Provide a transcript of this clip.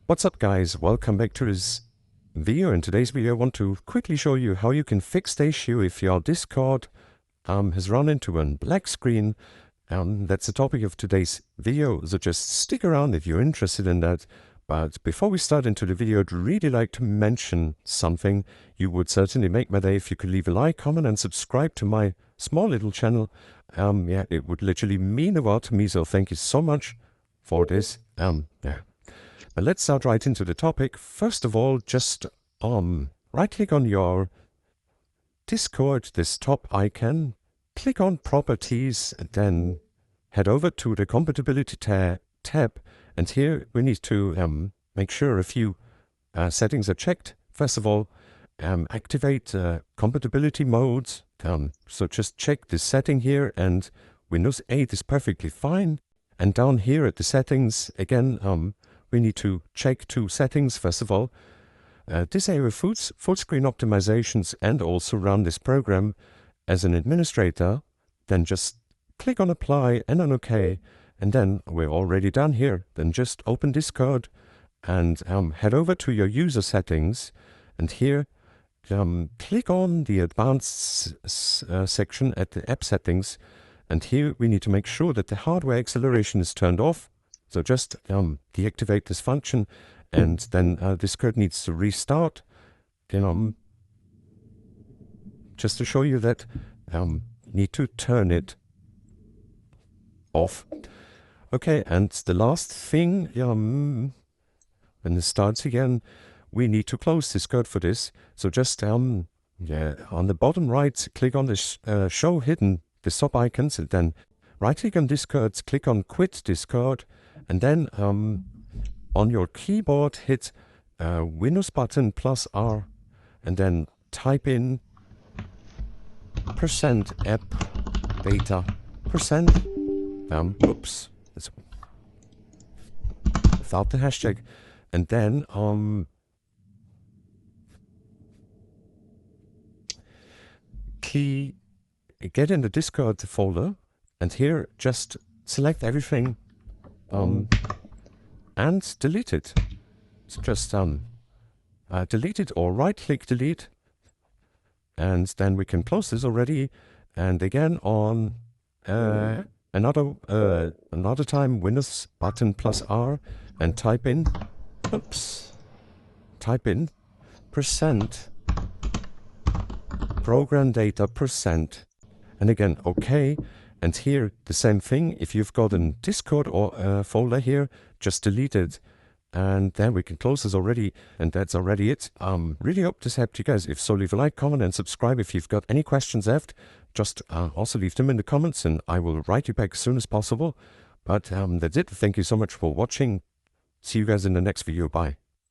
What's up guys, welcome back to this video. In today's video I want to quickly show you how you can fix the issue if your Discord has run into a black screen. That's the topic of today's video, so just stick around if you're interested in that. But before we start into the video, I'd really like to mention something. You would certainly make my day if you could leave a like, comment and subscribe to my small little channel. Yeah, it would literally mean a lot to me, so thank you so much for this. Yeah. But let's start right into the topic. First of all, just right click on your Discord, this top icon, click on Properties, and then head over to the Compatibility tab, and here we need to make sure a few settings are checked. First of all, activate compatibility modes. So just check this setting here, and Windows 8 is perfectly fine. And down here at the settings, again, we need to check two settings. First of all, disable full screen optimizations and also run this program as an administrator. Then just click on Apply and on OK. And then we're already done here. Then just open Discord and head over to your user settings. And here, click on the Advanced section at the App Settings. And here we need to make sure that the hardware acceleration is turned off. So just deactivate this function, and then Discord needs to restart. Then just to show you that need to turn it off. Okay, and the last thing, when it starts again, we need to close Discord for this. So just yeah, on the bottom right, click on this show hidden the sub icons, and then right click on Discord, click on Quit Discord. And then on your keyboard, hit Windows button plus R, and then type in %app beta %, oops, it's without the hashtag, and then get in the Discord folder, and here just select everything and delete it. So just delete it, or right click delete, and then we can close this already. And again on another time, Windows button plus R, and type in program data %, and again OK. And here, the same thing. If you've got a Discord or folder here, just delete it. And then we can close this already. And that's already it. Really hope this helped you guys. If so, leave a like, comment, and subscribe. If you've got any questions left, just also leave them in the comments, and I will write you back as soon as possible. But that's it. Thank you so much for watching. See you guys in the next video. Bye.